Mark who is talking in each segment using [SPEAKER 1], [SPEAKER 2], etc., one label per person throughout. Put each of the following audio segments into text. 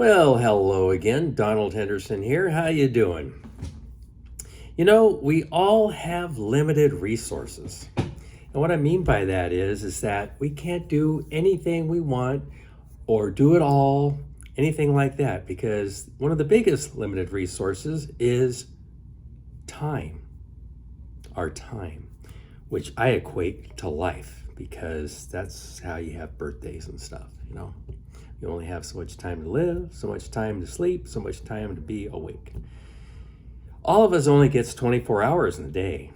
[SPEAKER 1] Well, hello again. Donald Henderson here. How you doing? We all have limited resources. And what I mean by that is that we can't do anything we want or do it all, anything like that, because one of the biggest limited resources is time, our time, which I equate to life because that's how you have birthdays and stuff. You only have so much time to live, so much time to sleep, so much time to be awake. All of us only gets 24 hours in a day.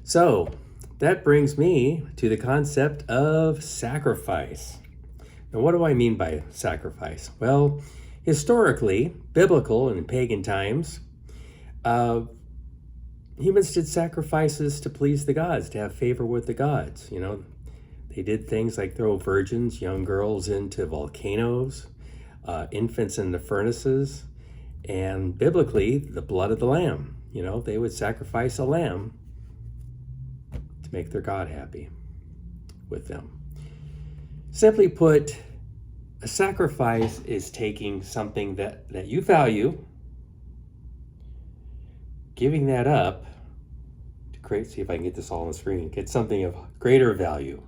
[SPEAKER 1] So that brings me to the concept of sacrifice. Now, what do I mean by sacrifice? Well, historically, biblical and in pagan times, humans did sacrifices to please the gods, to have favor with the gods. They did things like throw virgins, young girls into volcanoes, infants into furnaces, and biblically, the blood of the lamb. They would sacrifice a lamb to make their God happy with them. Simply put, a sacrifice is taking something that you value, giving that up to create, see if I can get this all on the screen, get something of greater value.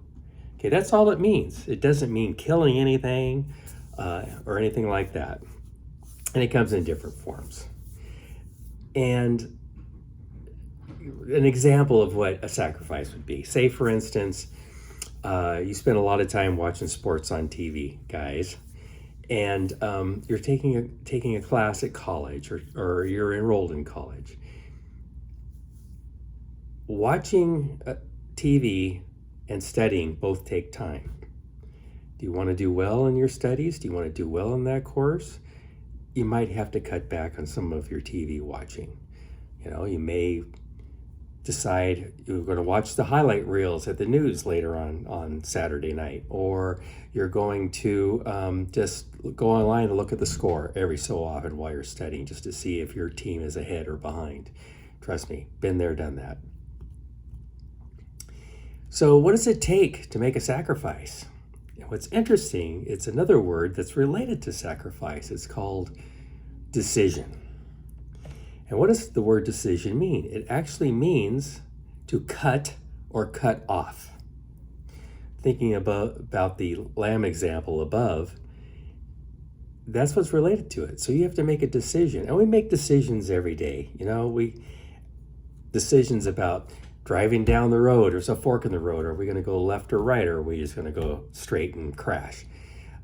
[SPEAKER 1] Okay, that's all it means. It doesn't mean killing anything or anything like that. And it comes in different forms. And an example of what a sacrifice would be. Say, for instance, you spend a lot of time watching sports on TV, guys, and you're taking a class at college or you're enrolled in college. Watching TV and studying both take time. Do you want to do well in your studies? Do you want to do well in that course? You might have to cut back on some of your TV watching. You may decide you're going to watch the highlight reels at the news later on Saturday night, or you're going to just go online and look at the score every so often while you're studying just to see if your team is ahead or behind. Trust me, been there, done that. So what does it take to make a sacrifice? What's interesting, it's another word that's related to sacrifice. It's called decision. And what does the word decision mean? It actually means to cut or cut off. Thinking about the lamb example above, that's what's related to it. So you have to make a decision. And we make decisions every day. Decisions about driving down the road, there's a fork in the road. Are we going to go left or right, or are we just going to go straight and crash?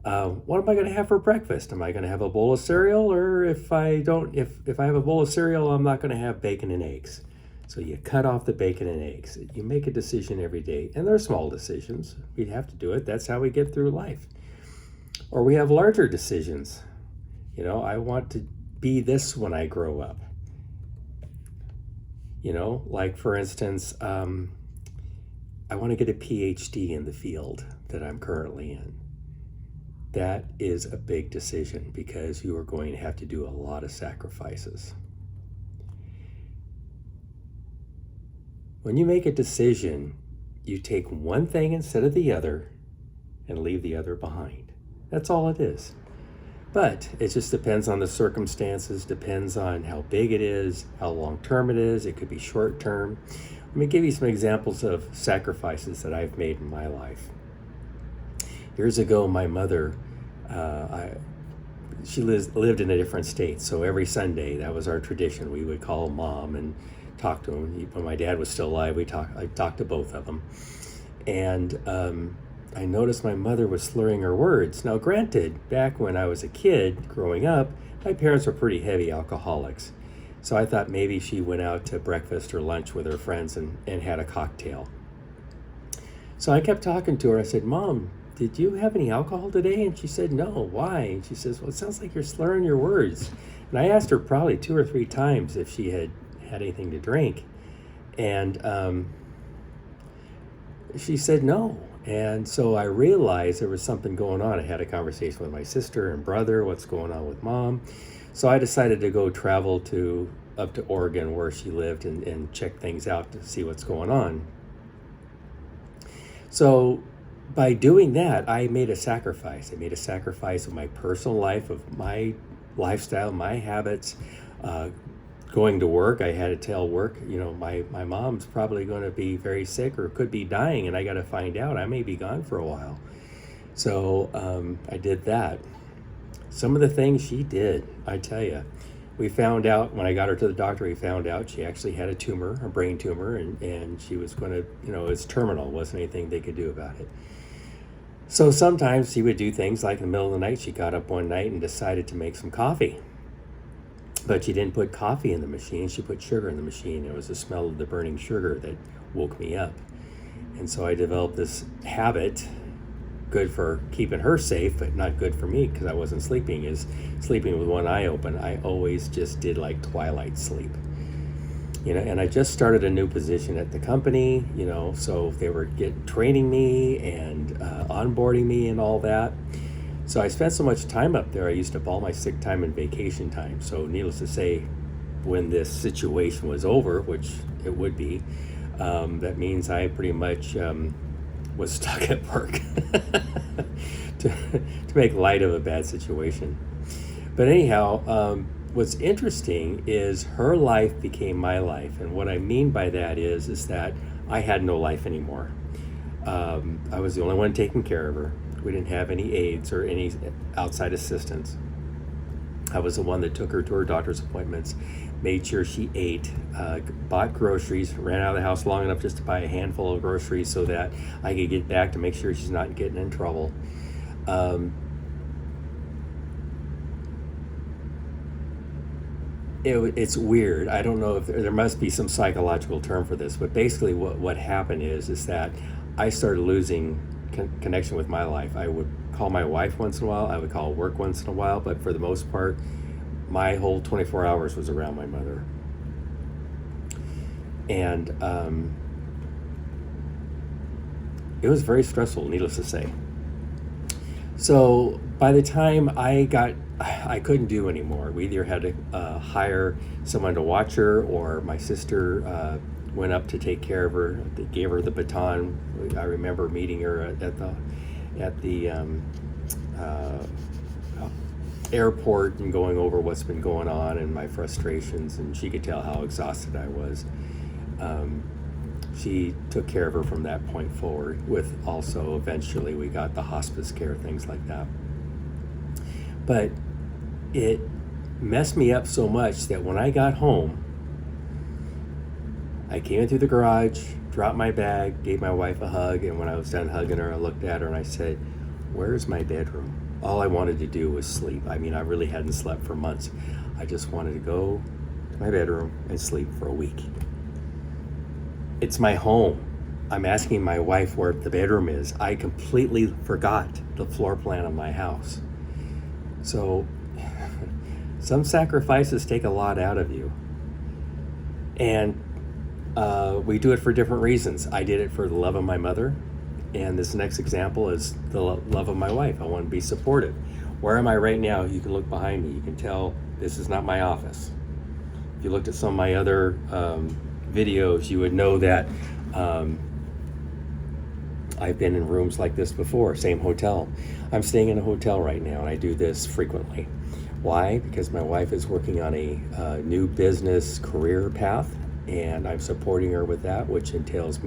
[SPEAKER 1] What am I going to have for breakfast? Am I going to have a bowl of cereal, or if I have a bowl of cereal, I'm not going to have bacon and eggs? So you cut off the bacon and eggs. You make a decision every day, and they're small decisions. We have to do it. That's how we get through life. Or we have larger decisions. I want to be this when I grow up. Like for instance, I want to get a PhD in the field that I'm currently in. That is a big decision because you are going to have to do a lot of sacrifices. When you make a decision, you take one thing instead of the other and leave the other behind. That's all it is. But it just depends on the circumstances, depends on how big it is, how long term it is. It could be short term. Let me give you some examples of sacrifices that I've made in my life. Years ago, my mother, she lived in a different state. So every Sunday, that was our tradition. We would call Mom and talk to him. When my dad was still alive, I talked to both of them. And I noticed my mother was slurring her words. Now, granted, back when I was a kid growing up, my parents were pretty heavy alcoholics. So I thought maybe she went out to breakfast or lunch with her friends and had a cocktail. So I kept talking to her. I said, Mom, did you have any alcohol today? And she said, no. Why? And she says, well, it sounds like you're slurring your words. And I asked her probably 2 or 3 times if she had anything to drink. And she said no. And so I realized there was something going on. I had a conversation with my sister and brother, what's going on with Mom. So I decided to go travel up to Oregon where she lived and check things out to see what's going on. So by doing that, I made a sacrifice. I made a sacrifice of my personal life, of my lifestyle, my habits. Uh, Going to work, I had to tell work, my mom's probably going to be very sick or could be dying, and I got to find out. I may be gone for a while. So I did that. Some of the things she did, I tell you, we found out when I got her to the doctor, we found out she actually had a tumor, a brain tumor, and she was going to, it's terminal, wasn't anything they could do about it. So sometimes she would do things like in the middle of the night, she got up one night and decided to make some coffee. But she didn't put coffee in the machine, she put sugar in the machine. It was the smell of the burning sugar that woke me up. And so I developed this habit, good for keeping her safe, but not good for me because I wasn't sleeping, is sleeping with one eye open. I always just did like twilight sleep. And I just started a new position at the company, so they were training me and onboarding me and all that. So I spent so much time up there, I used up all my sick time and vacation time. So needless to say, when this situation was over, which it would be, that means I pretty much was stuck at work to make light of a bad situation. But anyhow, what's interesting is her life became my life. And what I mean by that is that I had no life anymore. I was the only one taking care of her. We didn't have any aides or any outside assistance. I was the one that took her to her doctor's appointments, made sure she ate, bought groceries, ran out of the house long enough just to buy a handful of groceries so that I could get back to make sure she's not getting in trouble. It's weird. I don't know if there must be some psychological term for this, but basically what happened is that I started losing connection with my life. I would call my wife once in a while, I would call work once in a while, but for the most part, my whole 24 hours was around my mother. And it was very stressful, needless to say. So by the time I couldn't do anymore. We either had to hire someone to watch her, or my sister went up to take care of her. They gave her the baton. I remember meeting her at the airport and going over what's been going on and my frustrations, and she could tell how exhausted I was. She took care of her from that point forward, with also eventually we got the hospice care, things like that. But it messed me up so much that when I got home, I came in through the garage, dropped my bag, gave my wife a hug, and when I was done hugging her, I looked at her and I said, "Where's my bedroom?" All I wanted to do was sleep. I mean, I really hadn't slept for months. I just wanted to go to my bedroom and sleep for a week. It's my home. I'm asking my wife where the bedroom is. I completely forgot the floor plan of my house. So some sacrifices take a lot out of you. And we do it for different reasons. I did it for the love of my mother. And this next example is the love of my wife. I want to be supportive. Where am I right now? You can look behind me. You can tell this is not my office. If you looked at some of my other videos, you would know that I've been in rooms like this before, same hotel. I'm staying in a hotel right now, and I do this frequently. Why? Because my wife is working on a new business career path, and I'm supporting her with that, which entails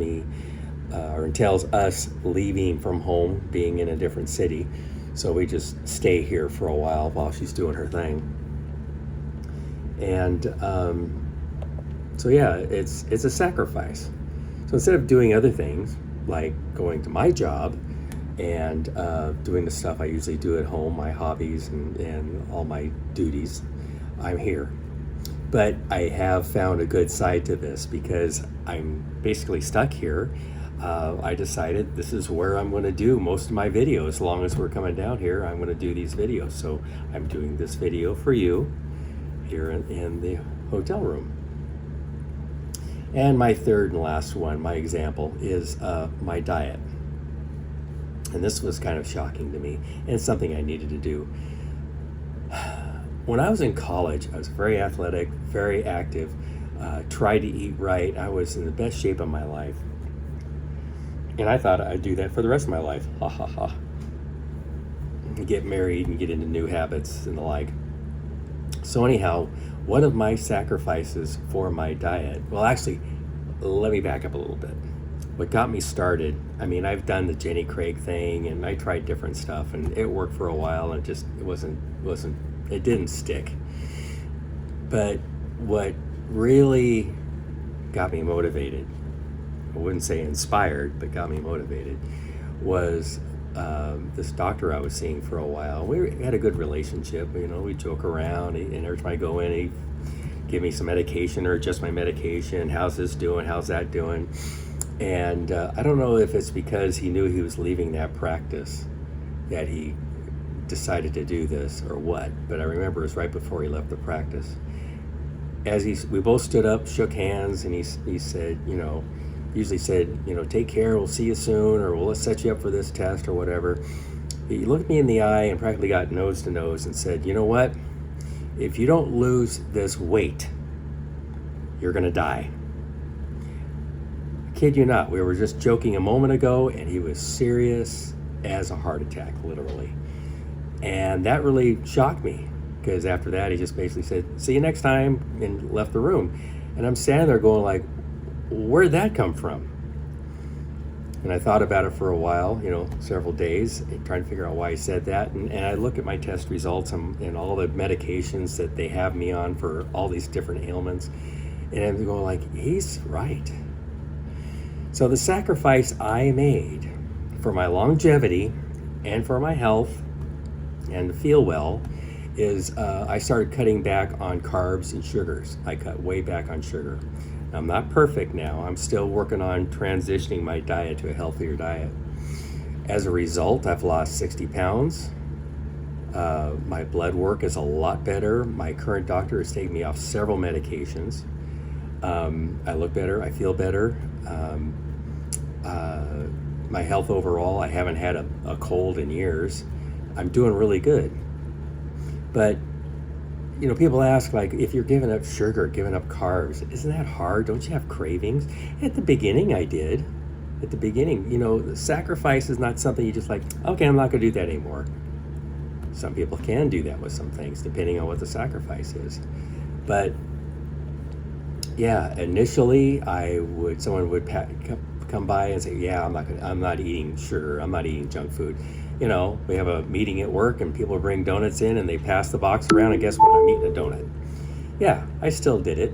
[SPEAKER 1] us leaving from home, being in a different city. So we just stay here for a while she's doing her thing. And so yeah, it's a sacrifice. So instead of doing other things, like going to my job and doing the stuff I usually do at home, my hobbies and all my duties, I'm here. But I have found a good side to this because I'm basically stuck here. I decided this is where I'm going to do most of my videos. As long as we're coming down here, I'm going to do these videos. So I'm doing this video for you here in the hotel room. And my third and last one, my example, is my diet. And this was kind of shocking to me, and it's something I needed to do. When I was in college, I was very athletic, very active, tried to eat right. I was in the best shape of my life. And I thought I'd do that for the rest of my life. Ha ha ha. Get married and get into new habits and the like. So anyhow, one of my sacrifices for my diet, well, actually, let me back up a little bit. What got me started, I mean, I've done the Jenny Craig thing and I tried different stuff and it worked for a while and it didn't stick. But what really got me motivated, I wouldn't say inspired, but got me motivated, was this doctor I was seeing for a while. We had a good relationship, we joke around, and every time I go in, he'd give me some medication or adjust my medication. How's this doing? How's that doing? And I don't know if it's because he knew he was leaving that practice that he decided to do this or what, but I remember it was right before he left the practice. We both stood up, shook hands, and he said, usually said, take care, we'll see you soon, or let's set you up for this test or whatever. He looked me in the eye and practically got nose to nose and said, you know what? If you don't lose this weight, you're gonna die. Kid you not, we were just joking a moment ago and he was serious as a heart attack, literally. And that really shocked me, because after that he just basically said, see you next time, and left the room. And I'm standing there going like, where'd that come from? And I thought about it for a while, several days, trying to figure out why he said that. And I look at my test results and all the medications that they have me on for all these different ailments. And I'm going like, he's right. So the sacrifice I made for my longevity and for my health and to feel well is I started cutting back on carbs and sugars. I cut way back on sugar. I'm not perfect now. I'm still working on transitioning my diet to a healthier diet. As a result, I've lost 60 pounds. My blood work is a lot better. My current doctor has taken me off several medications. I look better. I feel better. My health overall, I haven't had a cold in years. I'm doing really good. But people ask, like, if you're giving up sugar, giving up carbs, isn't that hard? Don't you have cravings? At the beginning, I did. At the beginning, the sacrifice is not something you just like, okay, I'm not going to do that anymore. Some people can do that with some things, depending on what the sacrifice is. But yeah, initially, someone would come by and say, yeah, I'm not eating sugar. I'm not eating junk food. We have a meeting at work and people bring donuts in and they pass the box around, and guess what? I'm eating a donut. Yeah, I still did it.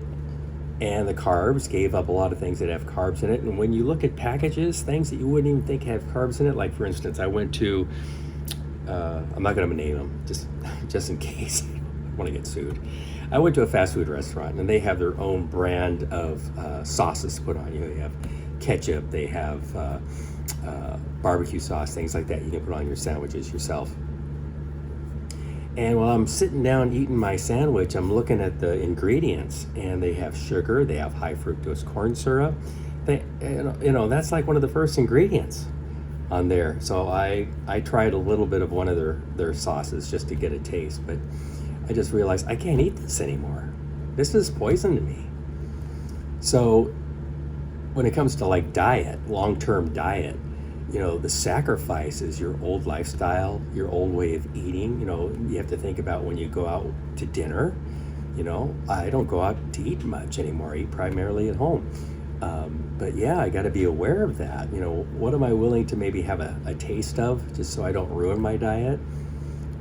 [SPEAKER 1] And the carbs, gave up a lot of things that have carbs in it. And when you look at packages, things that you wouldn't even think have carbs in it, like for instance, I went to, I'm not going to name them, just in case I want to get sued. I went to a fast food restaurant and they have their own brand of sauces to put on. They have ketchup, they have barbecue sauce, things like that you can put on your sandwiches yourself. And while I'm sitting down eating my sandwich, I'm looking at the ingredients, and they have sugar, they have high fructose corn syrup. That's like one of the first ingredients on there. So I tried a little bit of one of their sauces just to get a taste, but I just realized I can't eat this anymore. This is poison to me. So when it comes to like diet, long-term diet, the sacrifice is your old lifestyle, your old way of eating. You have to think about when you go out to dinner. I don't go out to eat much anymore. I eat primarily at home. But yeah, I got to be aware of that. What am I willing to maybe have a taste of, just so I don't ruin my diet?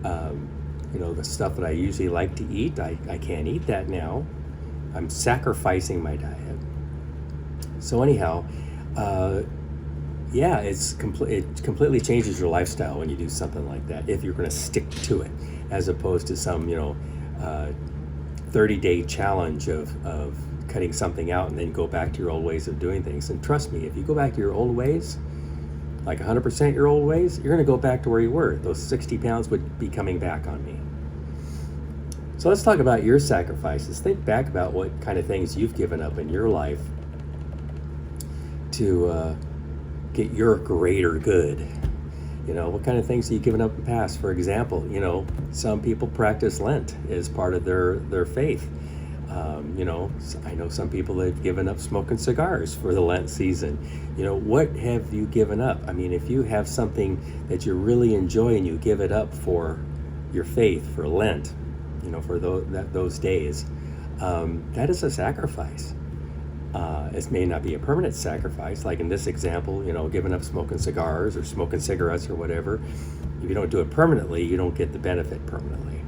[SPEAKER 1] The stuff that I usually like to eat, I can't eat that now. I'm sacrificing my diet. So anyhow, it completely changes your lifestyle when you do something like that, if you're going to stick to it, as opposed to some 30-day challenge of cutting something out and then go back to your old ways of doing things. And trust me, if you go back to your old ways, like 100% your old ways, you're going to go back to where you were. Those 60 pounds would be coming back on me. So let's talk about your sacrifices. Think back about what kind of things you've given up in your life to get your greater good. What kind of things have you given up in the past? For example, some people practice Lent as part of their faith. I know some people that have given up smoking cigars for the Lent season. What have you given up? I mean, if you have something that you really enjoy and you give it up for your faith, for Lent, for those days, that is a sacrifice. It may not be a permanent sacrifice, like in this example, giving up smoking cigars or smoking cigarettes or whatever. If you don't do it permanently, you don't get the benefit permanently.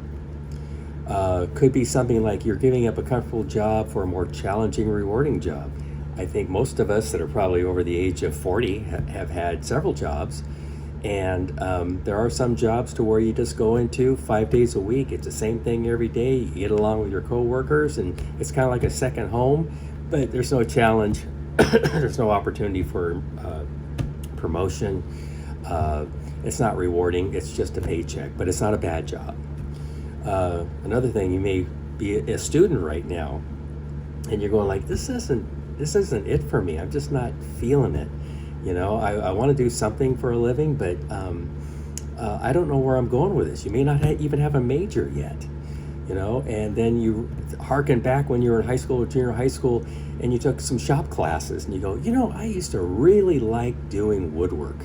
[SPEAKER 1] Could be something like you're giving up a comfortable job for a more challenging, rewarding job. I think most of us that are probably over the age of 40 have had several jobs. And there are some jobs to where you just go into 5 days a week. It's the same thing every day. You get along with your coworkers, and it's kind of like a second home, but there's no challenge. There's no opportunity for promotion. It's not rewarding. It's just a paycheck, but it's not a bad job. Another thing, you may be a student right now, and you're going like, this isn't it for me. I'm just not feeling it. I want to do something for a living, but I don't know where I'm going with this. You may not even have a major yet, and then you harken back when you were in high school or junior high school and you took some shop classes and you go, I used to really like doing woodwork.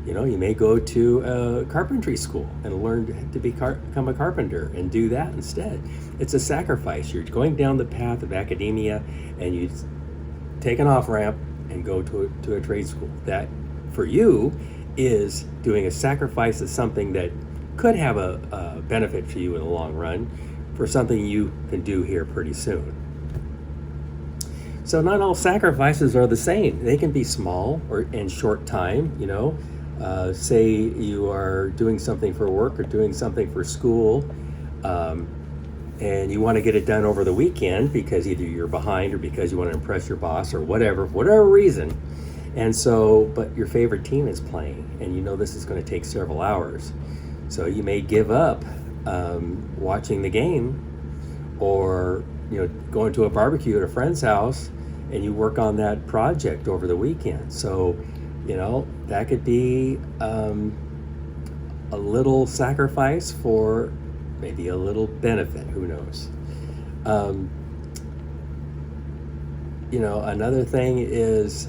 [SPEAKER 1] You may go to a carpentry school and learn to become a carpenter and do that instead. It's a sacrifice. You're going down the path of academia and you take an off-ramp and go to a trade school. That, for you, is doing a sacrifice of something that could have a benefit for you in the long run for something you can do here pretty soon. So not all sacrifices are the same. They can be small or in short time, say you are doing something for work or doing something for school, and you want to get it done over the weekend because either you're behind or because you want to impress your boss or whatever reason. And so, but your favorite team is playing and this is going to take several hours. So you may give up watching the game or, going to a barbecue at a friend's house and you work on that project over the weekend. So, that could be a little sacrifice for maybe a little benefit, who knows. Another thing is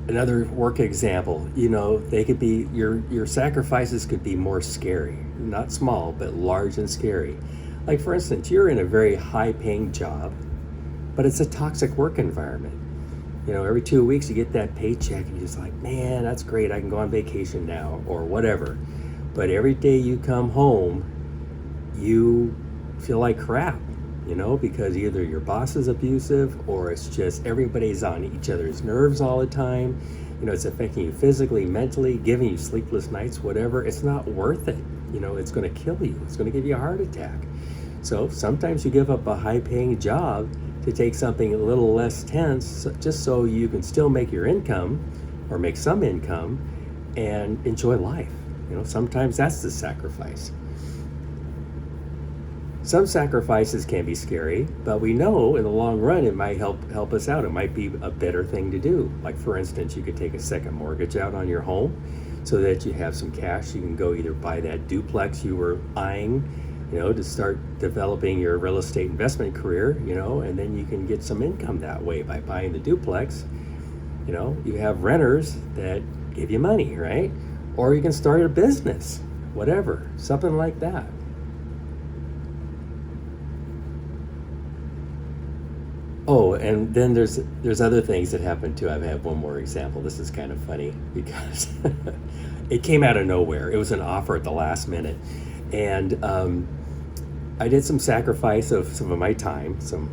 [SPEAKER 1] another work example, they could be, your sacrifices could be more scary, not small, but large and scary. Like for instance, you're in a very high paying job, but it's a toxic work environment. Every 2 weeks you get that paycheck and you're just like, man, that's great. I can go on vacation now or whatever. But every day you come home, you feel like crap, because either your boss is abusive or it's just everybody's on each other's nerves all the time. It's affecting you physically, mentally, giving you sleepless nights, whatever. It's not worth it. It's going to kill you. It's going to give you a heart attack. So sometimes you give up a high-paying job to take something a little less tense just so you can still make your income or make some income and enjoy life. Sometimes that's the sacrifice. Some sacrifices can be scary, but we know in the long run it might help us out. It might be a better thing to do. Like for instance, you could take a second mortgage out on your home so that you have some cash. You can go either buy that duplex you were eyeing, to start developing your real estate investment career, and then you can get some income that way by buying the duplex. You have renters that give you money, right? Or you can start a business, whatever, something like that. Oh, and then there's other things that happen too. I have one more example. This is kind of funny because it came out of nowhere. It was an offer at the last minute. And I did some sacrifice of some of my time, some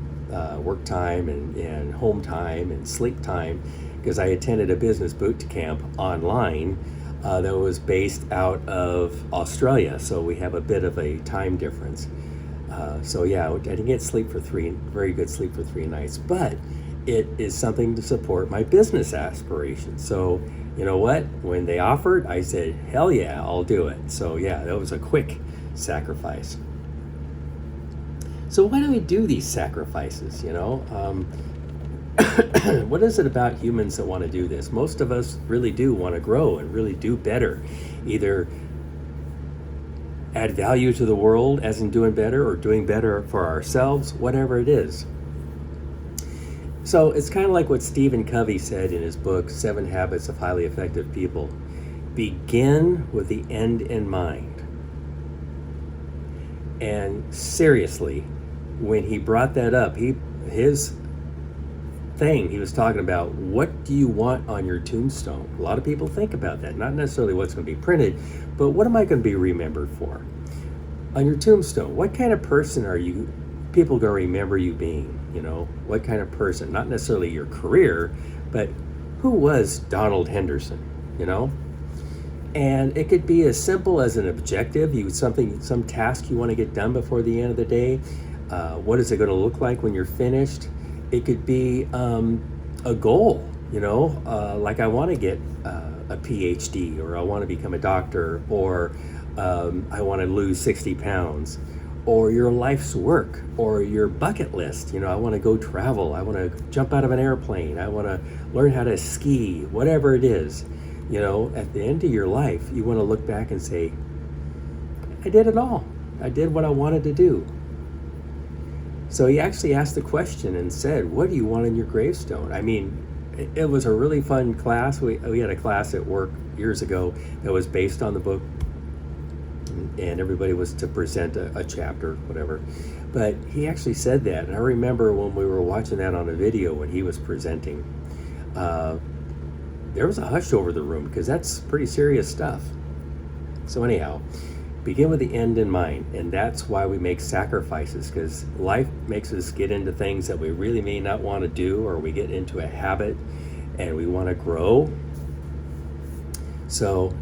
[SPEAKER 1] work time and home time and sleep time, because I attended a business boot camp online that was based out of Australia. So we have a bit of a time difference. So yeah, I didn't get very good sleep for 3 nights, but it is something to support my business aspirations. So you know what? When they offered, I said, hell yeah, I'll do it. So yeah, that was a quick sacrifice. So why do we do these sacrifices, What is it about humans that want to do this? Most of us really do want to grow and really do better, either add value to the world, as in doing better or doing better for ourselves, whatever it is. So it's kind of like what Stephen Covey said in his book, 7 Habits of Highly Effective People. Begin with the end in mind. And seriously, when he brought that up, his thing, he was talking about, what do you want on your tombstone? A lot of people think about that, not necessarily what's going to be printed, but what am I going to be remembered for? On your tombstone, what kind of person are you, people going to remember you being? You know, what kind of person? Not necessarily your career, but who was Donald Henderson, you know? And it could be as simple as an objective, some task you want to get done before the end of the day. What is it going to look like when you're finished? It could be a goal, you know, like I want to get a PhD, or I want to become a doctor, or I want to lose 60 pounds, or your life's work, or your bucket list. You know, I want to go travel, I want to jump out of an airplane, I want to learn how to ski, whatever it is. You know, at the end of your life, you want to look back and say, I did it all. I did what I wanted to do. So he actually asked the question and said, what do you want on your gravestone? I mean, it was a really fun class. We had a class at work years ago that was based on the book, and everybody was to present a chapter, whatever. But he actually said that, and I remember when we were watching that on a video when he was presenting, there was a hush over the room, because that's pretty serious stuff. So anyhow, begin with the end in mind, and that's why we make sacrifices, because life makes us get into things that we really may not want to do, or we get into a habit and we want to grow. So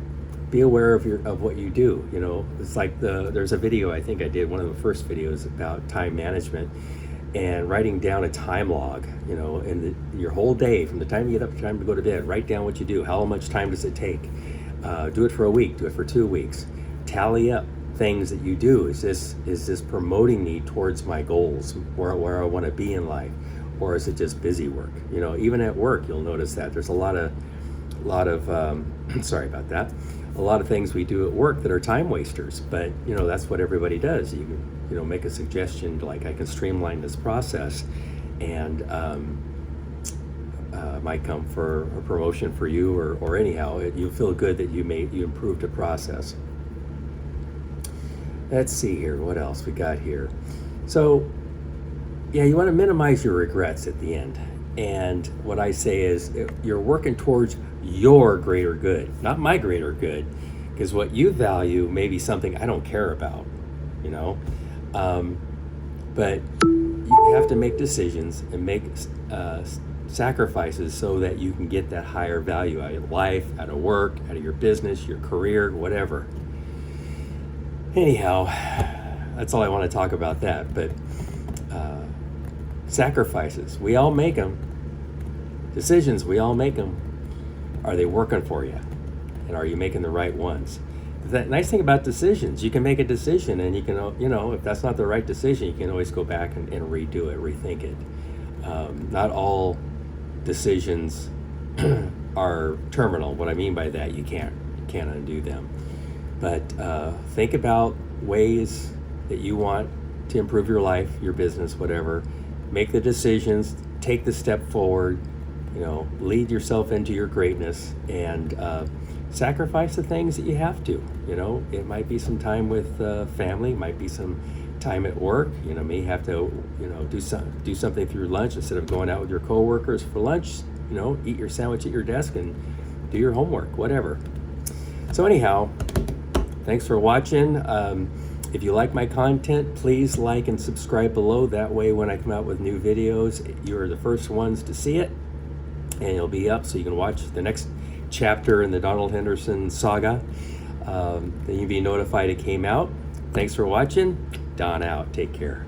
[SPEAKER 1] be aware of what you do. You know, it's like there's a video I think I did, one of the first videos, about time management and writing down a time log, you know, in your whole day, from the time you get up to the time to go to bed. Write down what you do. How much time does it take? Do it for a week, do it for 2 weeks. Tally up things that you do. Is this promoting me towards my goals, where I want to be in life, or is it just busy work? You know, even at work, you'll notice that there's a lot of sorry about that. A lot of things we do at work that are time wasters, but you know, that's what everybody does. You know, make a suggestion like, I can streamline this process, and might come for a promotion for you, or anyhow, you feel good that you improved a process. Let's see here, what else we got here. So yeah, you want to minimize your regrets at the end. And what I say is, you're working towards your greater good, not my greater good, because what you value may be something I don't care about, you know. But you have to make decisions and make sacrifices so that you can get that higher value out of life, out of work, out of your business, your career, whatever. Anyhow, that's all I want to talk about that. But sacrifices, we all make them. Decisions, we all make them. Are they working for you? And are you making the right ones? The nice thing about decisions, you can make a decision, and you can, you know, if that's not the right decision, you can always go back and redo it, rethink it. Not all decisions are terminal. What I mean by that, you can't undo them. But think about ways that you want to improve your life, your business, whatever. Make the decisions, take the step forward, you know, lead yourself into your greatness, and sacrifice the things that you have to. You know, it might be some time with family, it might be some time at work. You know, may have to, you know, do something through lunch instead of going out with your coworkers for lunch. You know, eat your sandwich at your desk and do your homework, whatever. So anyhow, thanks for watching. If you like my content, please like and subscribe below. That way, when I come out with new videos, you're the first ones to see it, and it'll be up so you can watch the next chapter in the Donald Henderson saga. Then you'll be notified it came out. Thanks for watching. Don out. Take care.